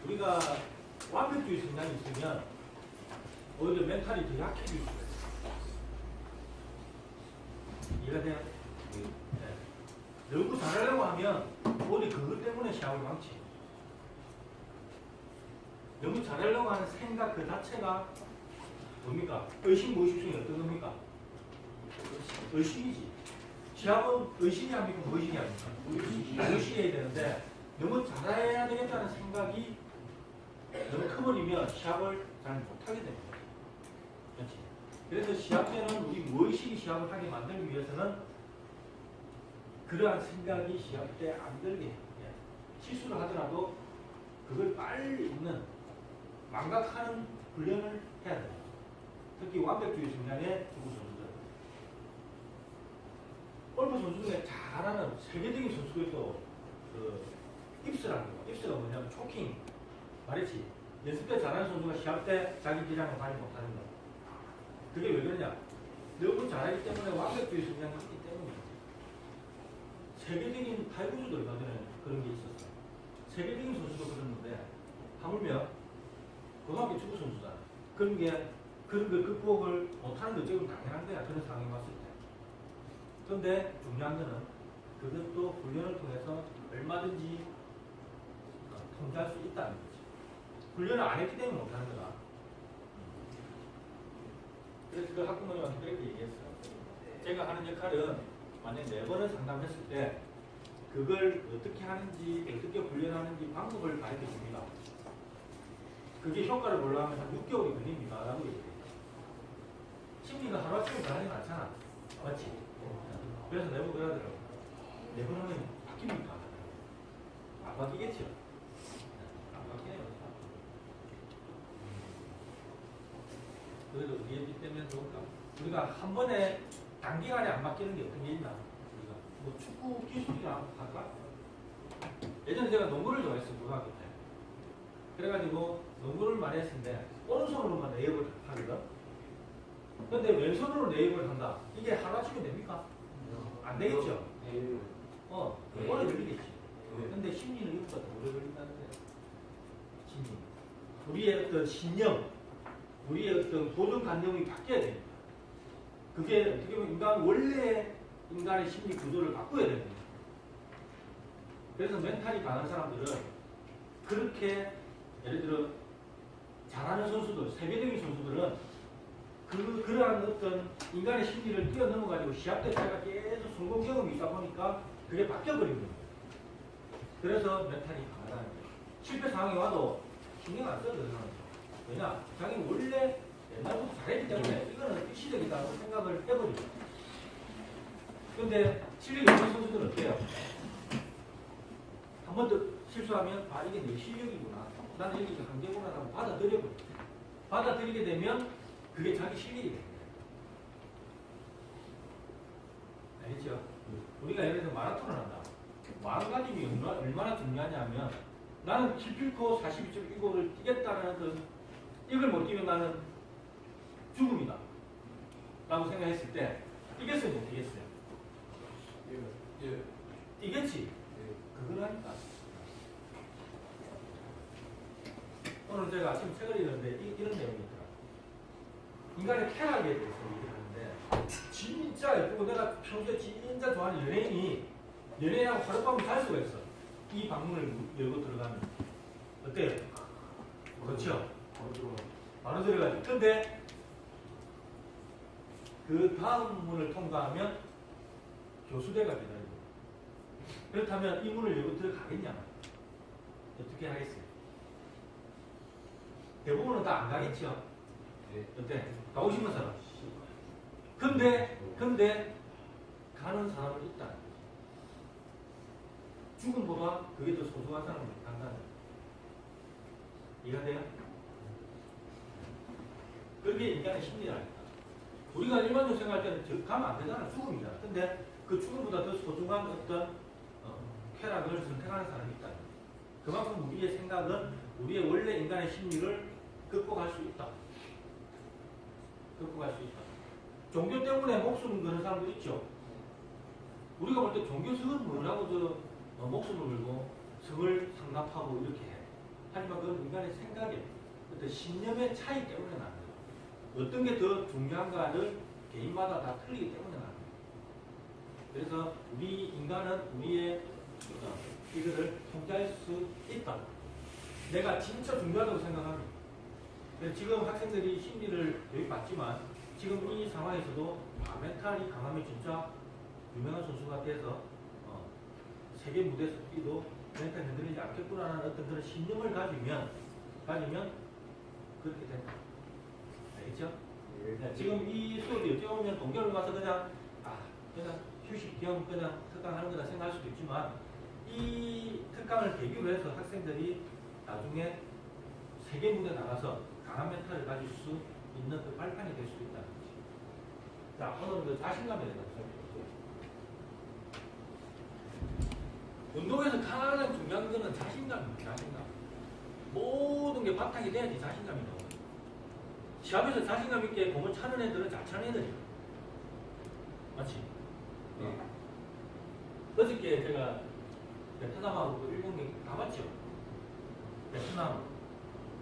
우리가 완벽주의 성향이 있으면 오히려 멘탈이 더 약해질 수가 있어요. 이해가 돼요? 네. 너무 잘하려고 하면 오히려 그것 때문에 시합을 망치. 너무 잘하려고 하는 생각 그 자체가 뭡니까? 의심, 무의식 중에 어떤 겁니까? 의심이지. 시합은 의심이 아니고 무의식이 아닙니까? 무의식해야 되는데 너무 잘해야 되겠다는 생각이 너무 커버리면 시합을 잘 못하게 됩니다. 그렇지? 그래서 시합 때는 우리 무의식이 시합을 하게 만들기 위해서는 그러한 생각이 시합 때 안 들게 해요. 실수를 하더라도 그걸 빨리 잊는 망각하는 훈련을 해야 돼요. 특히 완벽주의 성향의 축구 선수들. 골프 선수 중에 잘하는 세계적인 선수가 있고 입스라는 거. 입스가 뭐냐면 초킹. 말했지. 연습 때 잘하는 선수가 시합 때 자기 기량을 발휘 못하는 거. 그게 왜 그러냐? 너무 잘하기 때문에 완벽주의 성향이 있기 때문이에요. 세계적인 타이거즈도 얼마 전에 그런 게 있었어요. 세계적인 선수도 그랬는데 하물며 고등학교 축구 선수잖아. 그런 걸 극복을 못하는 게 어쩌면 당연한 거야. 그런 상황이 왔을 때. 그런데 중요한 거는 그것도 훈련을 통해서 얼마든지 통제할 수 있다는 거지. 훈련을 안 했기 때문에 못하는 거다. 그래서 그 학부모님한테 그렇게 얘기했어요. 제가 하는 역할은 만약 4번을 상담했을 때 그걸 어떻게 하는지, 어떻게 훈련하는지 방법을 가르쳐 줍니다. 그게 효과를 보려면 한 6개월이 걸립니다. 라고 얘기해요. 심리가 하루아침에 변하지 않잖아. 맞지? 그래서 내가 그러더라고. 4번 하면 바뀝니까? 안 바뀌겠죠? 안 바뀌네요. 그래도 우리의 때문에 좋을까? 우리가 한 번에 단기간에 안 바뀌는 게 어떤 게 있나? 우리가 뭐 축구 기술이나 할까? 예전에 제가 농구를 좋아했어요. 고등학교 때. 그래가지고 농구를 많이 했는데 오른손으로만 레이업을 하거든. 근데 왼손으로 레이업을 한다. 이게 하루아침에 됩니까? 안 되겠죠? 오래 걸리겠지. 근데 심리는 이것보다 더 오래 걸린다는데. 심리. 우리의 어떤 신념, 우리의 어떤 고정관념이 바뀌어야 됩니다. 그게 어떻게 보면 원래 인간의 심리 구조를 바꿔야 됩니다. 그래서 멘탈이 강한 사람들은 그렇게 예를 들어 잘하는 선수들, 세계적인 선수들은 그러한 어떤 인간의 심리를 뛰어넘어가지고 시합 때 자기가 계속 성공 경험이 있다 보니까 그게 바뀌어버린 거예요. 그래서 멘탈이 강하다는 거예요. 실패 상황이 와도 신경 안 써도 되는 거예요. 왜냐? 자기 원래 옛날부터 잘했기 때문에 이거는 일시적이다고 생각을 해버리죠. 근데 실력이 없는 선수들은 어때요? 한 번 더 실수하면 이게 내 실력이구나. 나는 여기가 한계구나 라고 받아들여버려요. 받아들이게 되면 그게 자기 실력이 됩니다. 알겠죠? 우리가 예를 들어 마라톤을 한다. 마음가짐이 얼마나 중요하냐면 나는 기필코 42.195를 뛰겠다는 이걸 못 뛰면 나는 죽음이다 라고 생각했을 때 뛰겠어요? 못 뛰겠어요? 뛰겠지? 그걸 하니까. 오늘 제가 아침 책을 읽었는데 이런 내용이 있더라. 인간의 쾌락에 대해서 얘기를 하는데 진짜 예쁘고 내가 평소에 진짜 좋아하는 연예인하고 하룻밤을 잘 수가 있어. 이 방문을 열고 들어가면 어때요? 그렇죠? 바로 들어가지. 근데 그 다음 문을 통과하면 교수대가 기다리고 그렇다면 이 문을 열고 들어가겠냐? 어떻게 하겠어요? 대부분은 다 안 가겠죠? 어때? 가고 싶은 사람. 근데 가는 사람은 있다. 죽음보다 그게 더 소중한 사람을 간다는 거예요. 이해가 돼요? 그게 인간의 심리라니까. 우리가 일반적으로 생각할 때는 가면 안 되잖아. 죽음이잖아. 근데 그 죽음보다 더 소중한 어떤 쾌락을 선택하는 사람이 있다. 그만큼 우리의 생각은 우리의 원래 인간의 심리를 극복할 수 있다. 극복할 수 있다. 종교 때문에 목숨을 거는 사람도 있죠. 우리가 볼 때 종교 성은 뭐라고 목숨을 걸고 성을 상납하고 이렇게 해. 하지만 그건 인간의 생각의 어떤 신념의 차이 때문에 나는 거예요. 어떤 게 더 중요한가를 개인마다 다 틀리기 때문에 나는 거예요. 그래서 우리 인간은 우리의 이거를 통제할 수 있다. 내가 진짜 중요하다고 생각합니다. 지금 학생들이 심리를 교육받지만 지금 이 상황에서도 멘탈이 강하면 진짜 유명한 선수가 돼서 세계 무대에서 뛰도 멘탈 흔들리지 않겠구나라는 어떤 그런 신념을 가지면 그렇게 된다. 알겠죠? 네, 지금 이 수업이 어찌 보면 동계를 가서 그냥 휴식 겸 그냥 특강하는 거다 생각할 수도 있지만 이 특강을 계기로 해서 학생들이 나중에 세계 무대 나가서 강한 멘탈을 가질 수 있는 그 발판이 될 수 있다는 거지. 자, 오늘은 그 자신감에 대해서 살펴볼게요. 운동에서 가장 중요한 거는 자신감입니다. 자신감. 모든 게 바탕이 돼야지 자신감이 나와요. 시합에서 자신감 있게 공을 차는 애들은 잘 차는 애들이야. 맞지? 네. 어저께 제가 베트남하고 그 일본 경기 다 봤죠? 베트남,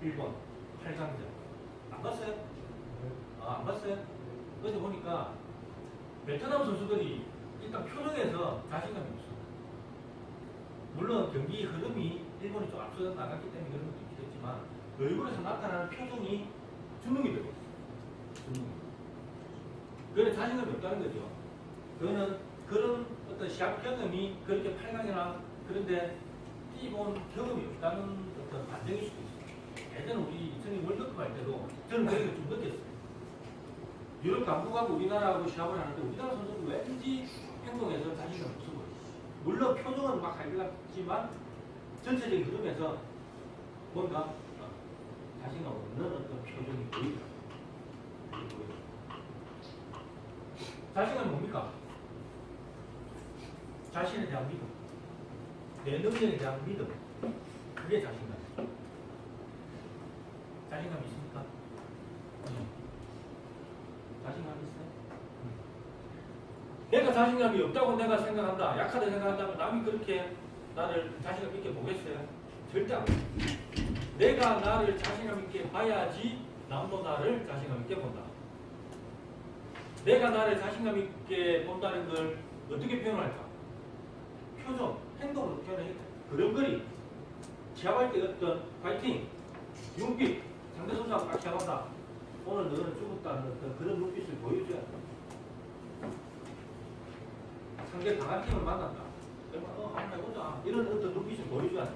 일본, 8강전. 안 봤어요? 안 봤어요? 어제 보니까 베트남 선수들이 일단 표정에서 자신감이 없어. 물론 경기 흐름이 일본이 좀 앞서 나갔기 때문에 그런 것도 있겠지만 얼굴에서 나타나는 표정이 주눅이 들어 있어. 그래 자신감이 없다는 거죠. 그거는 그런 어떤 시합 경험이 그렇게 8강이나 그런데 뛰본 경험이 없다는 어떤 반증일 수도 있어요. 예전에 우리 2002 월드컵 할 때도 저는 그렇게 좀 느꼈어요. 유럽 당국하고 우리나라하고 시합을 하는데 우리나라 선수는 왠지 행동에서 자신감이 없어 보여요. 물론 표정은 막 할 것 같지만 전체적인 흐름에서 뭔가 자신감 없는 어떤 표정이 보이더라고요. 자신감이 뭡니까? 자신에 대한 믿음, 내 능력에 대한 믿음, 그게 자신감이에요. 자신감 있습니까? 자신감 있어요? 내가 자신감이 없다고 내가 생각한다, 약하다 생각한다면 남이 그렇게 나를 자신감 있게 보겠어요? 절대 안 돼요. 내가 나를 자신감 있게 봐야지 남도 나를 자신감 있게 본다. 내가 나를 자신감 있게 본다는 걸 어떻게 표현할까? 표정, 행동으로 표현해. 그림그리, 시합할 때 어떤 파이팅, 윤빛, 상대 선수하고 딱 시합한다. 오늘 너는 죽었다는 어떤 그런 눈빛을 보여줘야 돼. 상대 강한 팀을 만난다. 그러면 한번 해보자. 이런 어떤 눈빛을 보여줘야 돼.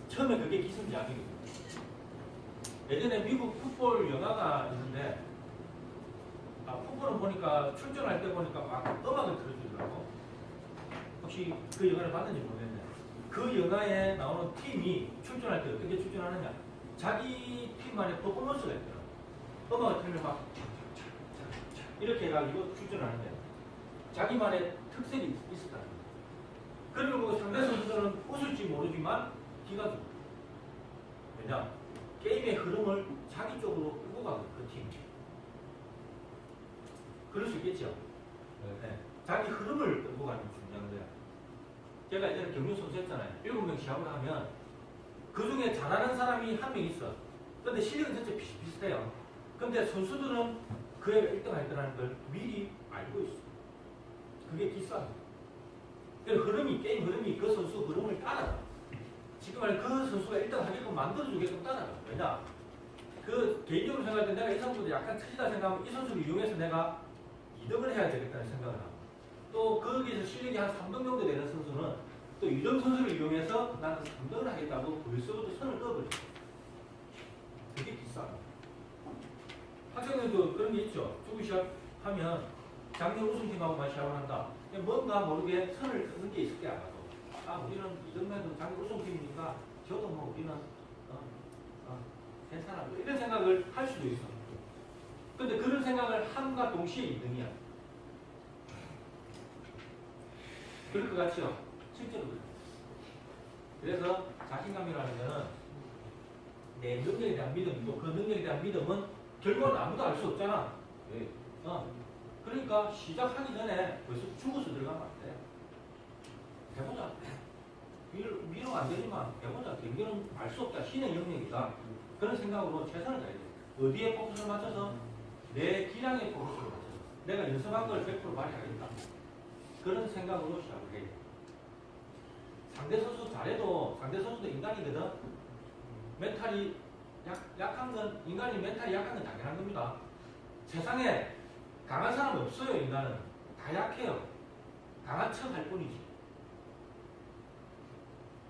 처음에 그게 기승작용이거든. 예전에 미국 풋볼 영화가 있는데 풋볼은 보니까 출전할 때 보니까 막 음악을 틀어주더라고. 혹시 그 영화를 봤는지 모르겠네. 그 영화에 나오는 팀이 출전할 때 어떻게 출전하느냐. 자기 팀만의 퍼포먼스가 있더라고. 음악을 틀면 막 이렇게 해가지고 출전하는데 자기만의 특색이 있었다. 그리고 상대 선수들은 웃을지 모르지만 기가 죽어. 왜냐? 게임의 흐름을 자기 쪽으로 끌고 가거든, 그 팀. 그럴 수 있겠죠? 네. 자기 흐름을 끌고 가는 게 중요한 거야. 제가 예전에 경륜 선수 했잖아요. 7명 시합을 하면 그 중에 잘하는 사람이 한 명 있어. 근데 실력은 전체 비슷해요. 근데 선수들은 그 애가 1등 할 거라는 걸 미리 알고 있어. 그게 기싸움. 흐름이, 게임 흐름이 그 선수 흐름을 따라가. 지금 말해 그 선수가 1등 하게끔 만들어주게끔 따라가. 왜냐? 그 개인적으로 생각할 때 내가 이 선수보다 약간 틀리다 생각하면 이 선수를 이용해서 내가 2등을 해야 되겠다는 생각을 하고 또 거기서 실력이 한 3등 정도 되는 선수는 또 2등 선수를 이용해서 나는 3등을 하겠다고 벌써부터 선을 넣어버려. 그게 비싸요. 학생들도 그런 게 있죠. 축구 시합 하면 작년 우승팀하고만 시합을 한다. 뭔가 모르게 선을 긋는 게 있을 게 알아도 우리는 이 정도면 작년 우승팀이니까 저도 뭐 우리는 괜찮아. 이런 생각을 할 수도 있어. 근데 그런 생각을 함과 동시에 2등이야. 그럴 것 같죠? 실제로 그래. 그래서 자신감이라는 것은 내 능력에 대한 믿음이고 그 능력에 대한 믿음은 결국은 아무도 알 수 없잖아. 네. 그러니까 시작하기 전에 벌써 죽어서 들어가면 안 돼. 해보자. 위로 안 되지만 해보자. 경기는 알 수 없다. 신의 영역이다. 그런 생각으로 최선을 다해야 돼. 어디에 포커스를 맞춰서 내 기량에 포커스를 맞춰서 내가 연습한 걸 100% 발휘하겠다. 그런 생각으로 시합을 해야 돼. 상대 선수 잘해도 상대 선수도 인간이거든. 멘탈이 약한 건 인간이 멘탈이 약한 건 당연한 겁니다. 세상에 강한 사람은 없어요. 인간은 다 약해요. 강한 척 할 뿐이지.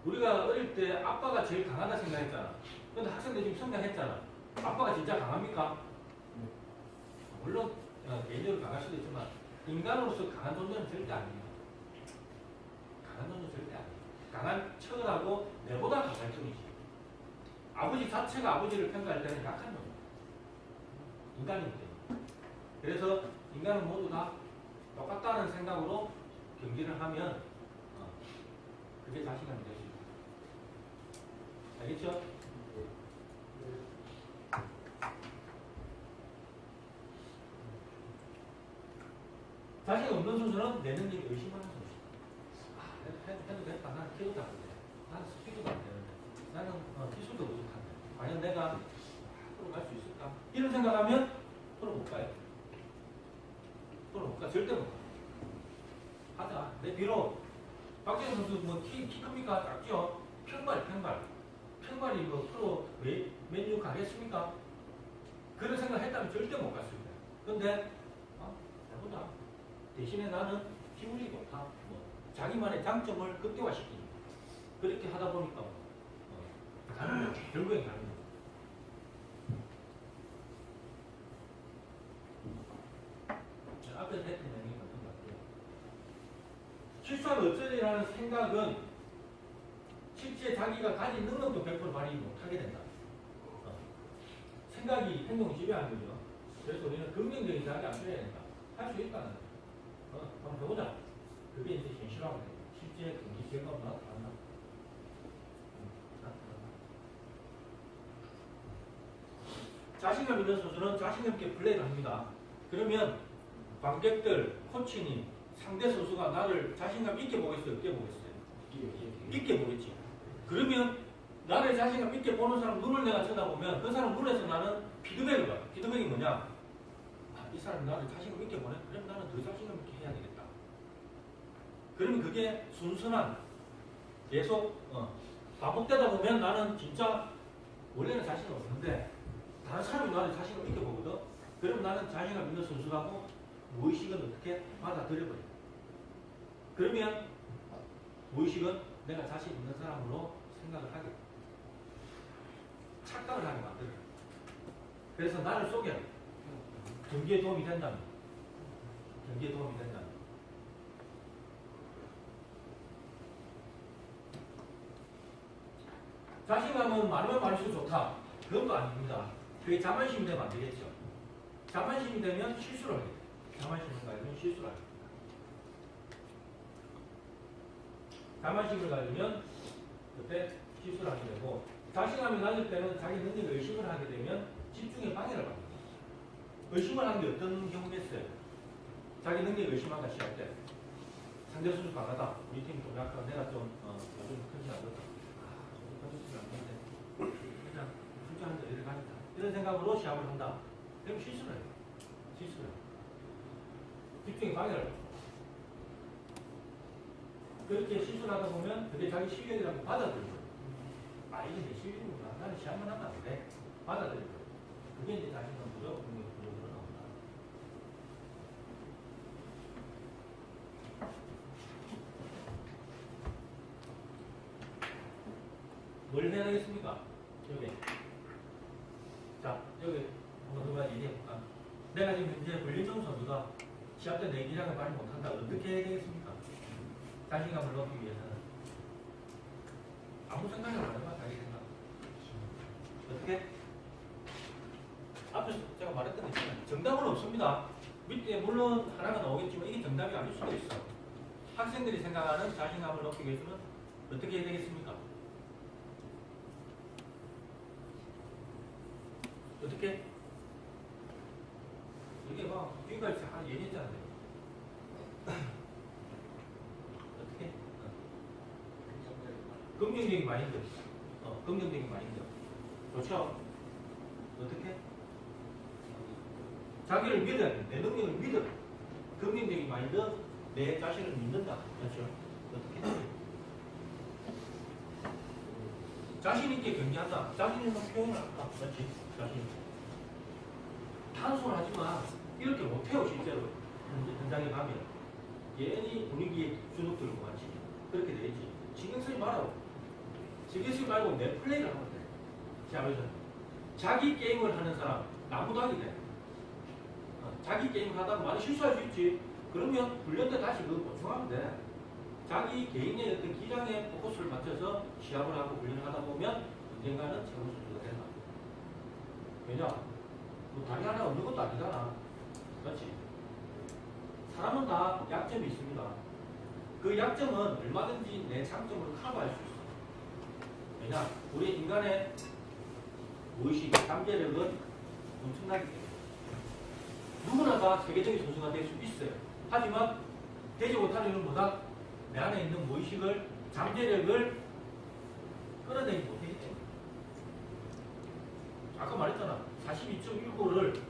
우리가 어릴 때 아빠가 제일 강하다 생각했잖아. 근데 학생들 지금 성장했잖아. 아빠가 진짜 강합니까? 물론 개인적으로 강할 수도 있지만 인간으로서 강한 존재는 절대 아니에요. 강한 존재는 절대 아니에요. 강한 척을 하고 내보다 강할 뿐이지. 아버지 자체가 아버지를 평가할 때는 약한 존재. 인간이기 때문에. 그래서 인간은 모두 다 똑같다는 생각으로 경기를 하면 그게 자신감이 될 수 있다. 알겠죠? 자신 없는 선수는 내 능력을 의심하는 선수. 해도 됐다. 나는 키도 안 돼. 나는 스피드도 안 되는데. 나는 기술도 부족한데. 과연 내가 프로 갈 수 있을까? 이런 생각하면 프로 못 가요. 프로 못 가. 절대 못 가. 하자. 내 비록 박재현 선수 뭐 키 큽니까? 작죠? 평발이 뭐 프로 메뉴 가겠습니까? 그런 생각 했다면 절대 못 갔습니다. 근데 해보자. 대신에 나는 기분이 좋다. 뭐 자기만의 장점을 극대화시키는 그렇게 하다 보니까 가는 거죠. 결국엔 가는 거죠. 앞에서 했던 내용이 맞는 것 같아요. 실수하면 어쩌리라는 생각은 실제 자기가 가진 능력도 100% 발휘 못하게 된다. 생각이 행동을 지배하는 거죠. 그래서 우리는 긍정적인 자기 안 필요해야 된다. 할 수 있다는 거죠. 한번 해보자. 그게 이제 현실화가 돼요. 실제 경기 결과가 나타난다. 자신감 있는 선수는 자신감 있게 플레이를 합니다. 그러면 관객들, 코치님, 상대 선수가 나를 자신감 있게 보겠어요? 없게 보겠어요? 있게 보겠지. 그러면 나를 자신감 있게 보는 사람 눈을 내가 쳐다보면 그 사람 눈에서 나는 피드백을 봐요. 피드백이 뭐냐? 이 사람이 나를 자신감 있게 보네? 그럼 나는 더 자신감 있게 해야 되겠다. 그러면 그게 순순한 계속 반복되다 보면 나는 진짜 원래는 자신이 없는데 다른 사람이 나를 자신감 있게 보거든. 그럼 나는 자신감 있는 선수라고 무의식은 어떻게 받아들여버려. 그러면 무의식은 내가 자신 있는 사람으로 생각을 하게 돼. 착각을 하게 만들어. 그래서 나를 속여. 경기에 도움이 된다면. 경기에 도움이 된다면. 자신감은 많으면 많을수록 좋다. 그건 또 아닙니다. 그게 자만심이 되면 안 되겠죠. 자만심이 되면 실수를 하게 돼요. 자만심을 가지면 실수를 하게 됩니다. 자만심을 가지면 그때 실수를 하게 되고 자신감이 낮을 때는 자기 능력을 의심을 하게 되면 집중에 방해를 받습니다. 의심을 하는 게 어떤 경우겠어요? 자기 능력을 의심한다 시할 때 상대 선수 강하다. 우리 팀이 좀 약간 내가 좀 큰지 안 됐다. 그냥 출전한다 이렇게 가겠다. 이런 생각으로 시합을 한다. 그럼 실수를 해요. 실수를 해요. 집중에 방해를 해요. 그렇게 실수를 하다 보면 그게 자기 실력이라고 받아들여요. 이게 내 실력이구나. 나는 시합만 하면 안 돼. 받아들여요. 그게 이제 자신감 부족, 능력 부족으로 나옵니다. 뭘 해야 되겠습니까? 여기. 자, 여기 한번 두 가지 얘기해볼까? 내가 지금 현재 권리정 선수가 시합 때 내 기량을 발휘 못한다. 어떻게 해야 되겠습니까? 자신감을 높이기 위해서는 아무 생각을 안 해봐. 자기 생각. 어떻게? 앞에서 제가 말했던 게 있잖아요. 정답은 없습니다. 밑에 물론 하나가 나오겠지만 이게 정답이 아닐 수도 있어. 학생들이 생각하는 자신감을 높이기 위해서는 어떻게 해야 되겠습니까? 어떻게? 이게 막 뒤가 잘 얘기했잖아요. 어떻게? 긍정적인 마인드. 긍정적인 마인드. 좋죠? 어떻게? 자기를 믿어야 돼. 내 능력을 믿어. 긍정적인 마인드, 내 자신을 믿는다. 그렇죠? 어떻게? 자신 있게 경기한다. 자신 있는 표현을 한다. 그렇지? 자신 있게. 단순하지 마. 이렇게 못해요, 실제로. 현장에 가면. 괜히 분위기에 주눅 들고 같이. 그렇게 되지. 신경 쓰지 말라고. 신경 쓰지 말고 내 플레이를 하면 돼. 자, 그래서 자기 게임을 하는 사람, 나무다기 돼. 자기 게임 하다가 많이 실수할 수 있지. 그러면 훈련 때 다시 그거 보충하면 돼. 자기 개인의 어떤 기량에 포커스를 맞춰서 시합을 하고 훈련을 하다 보면 언젠가는 최고 선수가 된다. 왜냐? 뭐 다리 하나 없는 것도 아니잖아. 그렇지? 사람은 다 약점이 있습니다. 그 약점은 얼마든지 내 장점으로 커버할 수 있어. 왜냐? 우리 인간의 무의식, 잠재력은 엄청나기 때문에. 누구나 다 세계적인 선수가 될 수 있어요. 하지만 되지 못하는 이유는 뭐다? 내 안에 있는 무의식을, 잠재력을 끌어내지 못해. 아까 말했잖아. 42.195를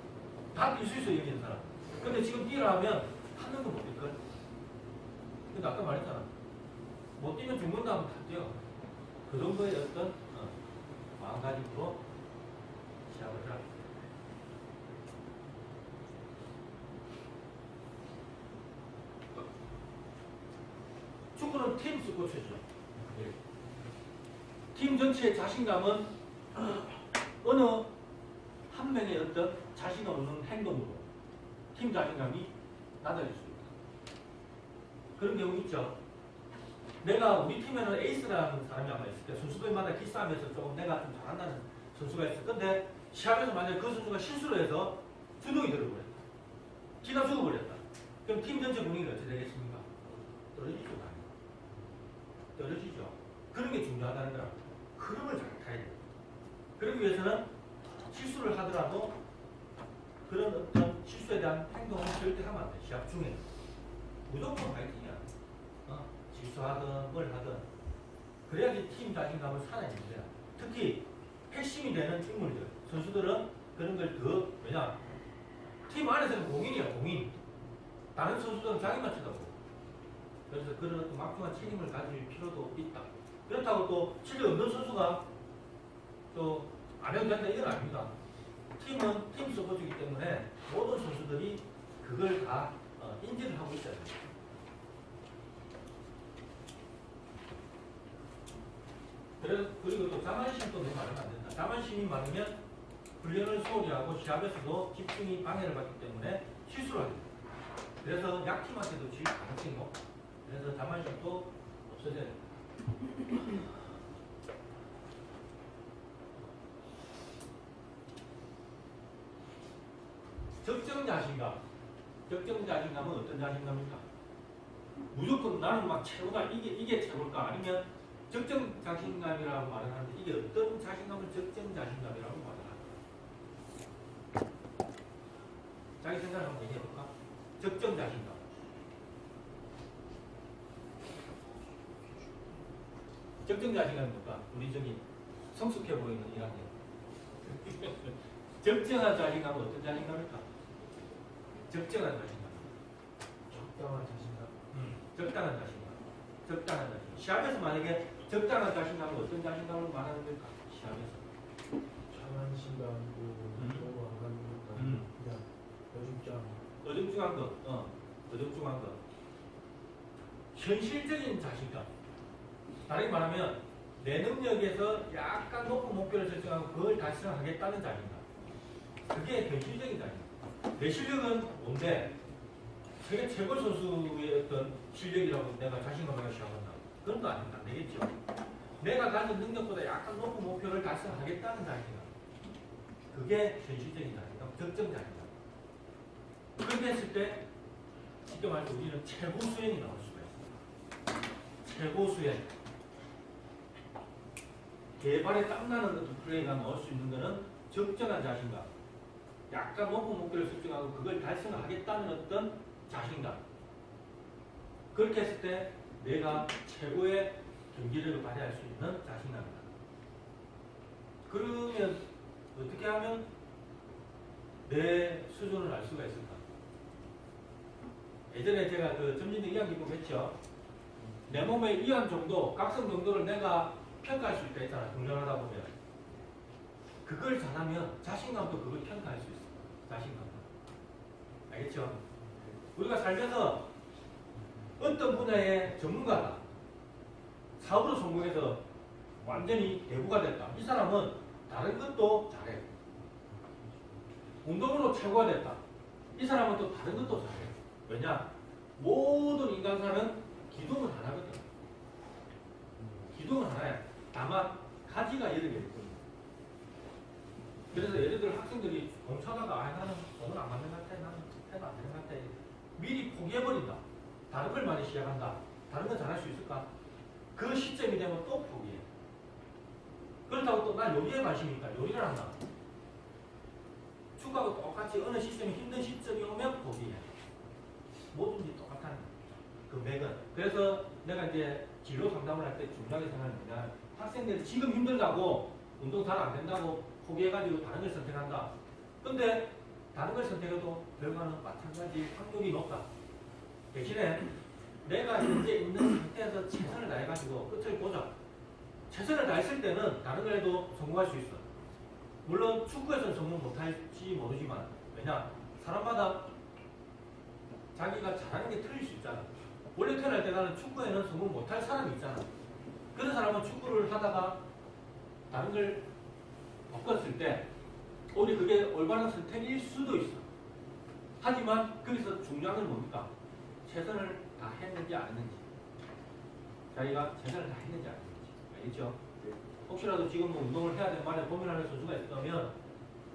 다 뛸 수 있어, 여기 있는 사람. 근데 지금 뛰라 하면 한 명도 못 뛸걸? 근데 아까 말했잖아. 못 뛰면 죽는다 하면 다 뛰어. 그 정도의 어떤 마음가짐으로 시합을 해라. 축구는 팀 스포츠죠. 팀 전체의 자신감은 어느 한 명의 어떤 자신감 없는 행동으로 팀 자신감이 낮아질 수 있다. 그런 경우 있죠. 내가 우리 팀에는 에이스라는 사람이 아마 있을 때 선수들마다 기싸움에서 조금 내가 좀 잘한다는 선수가 있어. 근데 시합에서 만약에 그 선수가 실수를 해서 주눅이 들어버렸다. 기가 죽어버렸다. 그럼 팀 전체 분위기가 어떻게 되겠습니까? 떨어지죠. 떨어지죠. 그런 게 중요하다는 거야. 흐름을 잘 타야 돼. 그러기 위해서는 실수를 하더라도 그런 어떤 실수에 대한 행동을 절대 하면 안 돼. 시합 중에. 무조건 파이팅이야. 실수하든 뭘 하든. 그래야지 팀 자신감을 살아내는 거야. 특히 핵심이 되는 인물들, 선수들은 그런 걸 더, 왜냐? 팀 안에서는 공인이야, 공인. 다른 선수들은 자기만 쳐다보고. 그래서 그런 어떤 막중한 책임을 가질 필요도 있다. 그렇다고 또 실력 없는 선수가 또 안 해도 된다 이건 아닙니다. 팀은 팀 서포트이기 때문에 모든 선수들이 그걸 다 인지를 하고 있어야 됩니다. 그리고 또 자만심도 너무 많으면 안 된다. 자만심이 많으면 훈련을 소홀히 하고 시합에서도 집중이 방해를 받기 때문에 실수를 하게 됩니다. 그래서 약팀한테도 질 가능성이 높고 그래서 자만심도 없어져야 됩니다. 적정 자신감. 적정 자신감은 어떤 자신감입니까? 무조건 나는 막 최고다. 이게 최고일까? 아니면 적정 자신감이라고 말을 하는데 이게 어떤 자신감을 적정 자신감이라고 말을 하는가? 자기 생각을 한번 얘기해 볼까? 적정 자신감. 적정 자신감이 뭘까? 우리 저기 성숙해 보이는 1학년. 적정한 자신감은 어떤 자신감일까? 적정한 자신감. 적당한 자신감. 적당한 자신감. 적당한 자신감. 시합에서 만약에 적당한 자신감은 어떤 자신감을 말하는 걸까? 시합에서. 자만심감고 너무 안 가는 것도 그냥 어중중한 것. 어중중한 것. 현실적인 자신감. 다르게 말하면 내 능력에서 약간 높은 목표를 설정하고 그걸 달성하겠다는 자신감. 그게 현실적인 자신감. 내 실력은 뭔데? 세계 최고 선수의 어떤 실력이라고 내가 자신감을 시작한다. 그런 거 아니면 안 되겠죠. 내가 가진 능력보다 약간 높은 목표를 달성하겠다는 자신감. 그게 현실적인 자신감, 적정 자신감. 그렇게 했을 때 쉽게 말해서 우리는 최고 수행이 나올 수가 있습니다. 최고 수행. 개발에 땀나는 어떤 플레이가 나올 수 있는 것은 적정한 자신감. 약간 높은 목표를 설정하고 그걸 달성하겠다는 어떤 자신감. 그렇게 했을 때 내가 최고의 경기력을 발휘할 수 있는 자신감이다. 그러면 어떻게 하면 내 수준을 알 수가 있을까? 예전에 제가 그 점진대 이완기법 했죠. 내 몸의 이완 정도, 각성 정도를 내가 평가할 수 있다 했잖아. 훈련하다 보면. 그걸 잘하면 자신감도 그걸 평가할 수 있어. 자신감도. 알겠죠? 우리가 살면서 어떤 분야의 전문가다. 사업으로 성공해서 완전히 대부가 됐다. 이 사람은 다른 것도 잘해. 운동으로 최고가 됐다. 이 사람은 또 다른 것도 잘해. 왜냐? 모든 인간사는 기둥은 하나거든. 기둥은 하나야. 다만 가지가 여러 개 있거든. 그래서 예를 들어 학생들이 공차다가 나는 오늘 안 맞는 것 같아. 나는 해도 안 되는 것 같아. 미리 포기해버린다. 다른 걸 많이 시작한다. 다른 건 잘할 수 있을까? 그 시점이 되면 또 포기해. 그렇다고 또 난 요리에 관심이 있다. 요리를 한다. 축구하고 똑같이 어느 시점이 힘든 시점이 오면 포기해. 뭐든지 똑같다는 그 맥은. 그래서 내가 이제 진로 상담을 할 때 중요하게 생각하는 거냐. 학생들이 지금 힘들다고 운동 잘 안 된다고 포기해가지고 다른 걸 선택한다. 근데 다른 걸 선택해도 결과는 마찬가지 확률이 높다. 대신에 내가 현재 있는 상태에서 최선을 다해가지고 끝을 보자. 최선을 다했을 때는 다른 걸 해도 성공할 수 있어. 물론 축구에서는 성공 못할지 모르지만 왜냐? 사람마다 자기가 잘하는 게 틀릴 수 있잖아. 원래 태어날 때 나는 축구에는 성공 못할 사람이 있잖아. 그런 사람은 축구를 하다가 다른 걸 바꿨을 때 오히려 그게 올바른 선택일 수도 있어. 하지만 거기서 중요한 건 뭡니까? 최선을 다 했는지 안 했는지. 자기가 최선을 다 했는지 안 했는지. 알겠죠? 혹시라도 지금 뭐 운동을 해야 되는 말에 고민하는 선수가 있다면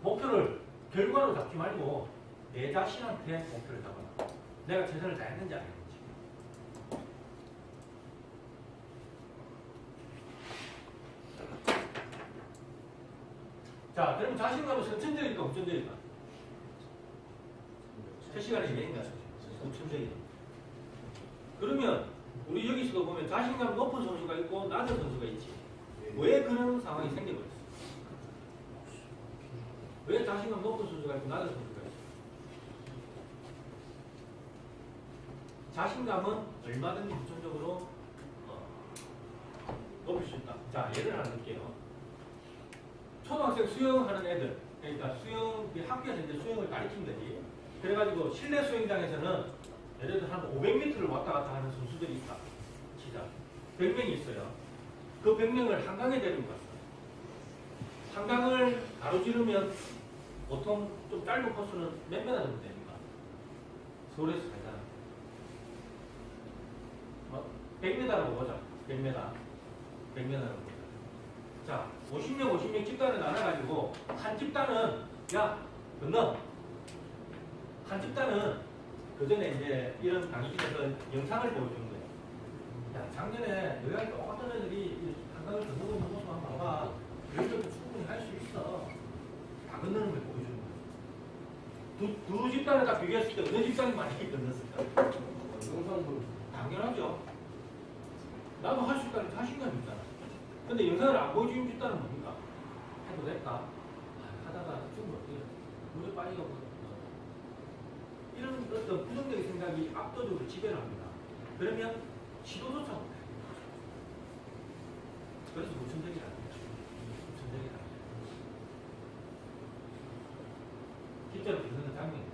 목표를 결과로 잡지 말고 내 자신한테 목표를 잡아라. 내가 최선을 다 했는지 안 했는지. 자, 그러면 자신감은 선천적일까, 후천적일까? 첫 시간에 얘기했나? 후천적이다. 그러면 우리 여기서도 보면 자신감 높은 선수가 있고 낮은 선수가 있지. 왜 그런 상황이 생겨버렸어? 왜 자신감 높은 선수가 있고 낮은 선수가 있어? 자신감은 얼마든지 후천적으로 높일 수 있다. 자, 예를 하나 들게요. 초등학생 수영하는 애들, 그러니까 수영, 학교에서 이제 수영을 가르친 거지. 그래가지고 실내 수영장에서는 예를 들어 한 500m를 왔다 갔다 하는 선수들이 있다. 치자. 100명이 있어요. 그 100명을 한강에 데리고 갔어. 한강을 가로지르면 보통 좀 짧은 코스는 몇 메다 정도 됩니까? 서울에서 가잖아. 100m라고 보자. 100m. 100m라고 보자. 자, 50명 집단을 나눠가지고 한 집단은 야 건너. 한 집단은 그 전에 이제 이런 강의실에서 영상을 보여주는 거예요. 야, 작년에 너희가 똑같은 애들이 한강을 건너고 있는 모습 한번 봐봐. 너희들도 충분히 할 수 있어. 다 건너는 걸 보여주는 거예요. 두 집단을 다 비교했을 때 어느 집단이 많이 건넜을까? 영상으로 당연하죠. 나도 할 수 있다는 자신감이 있잖아. 근데 영상을 안 보여주는 집단은 뭡니까? 해도 될까? 하다가 좀 어떻게 물에 빠지고 이런 어떤 부정적인 생각이 압도적으로 지배를 합니다. 그러면 시도조차 못해. 그래서 무천적이라는 거죠. 무천적이라는 거죠. 실제로 그런 장면이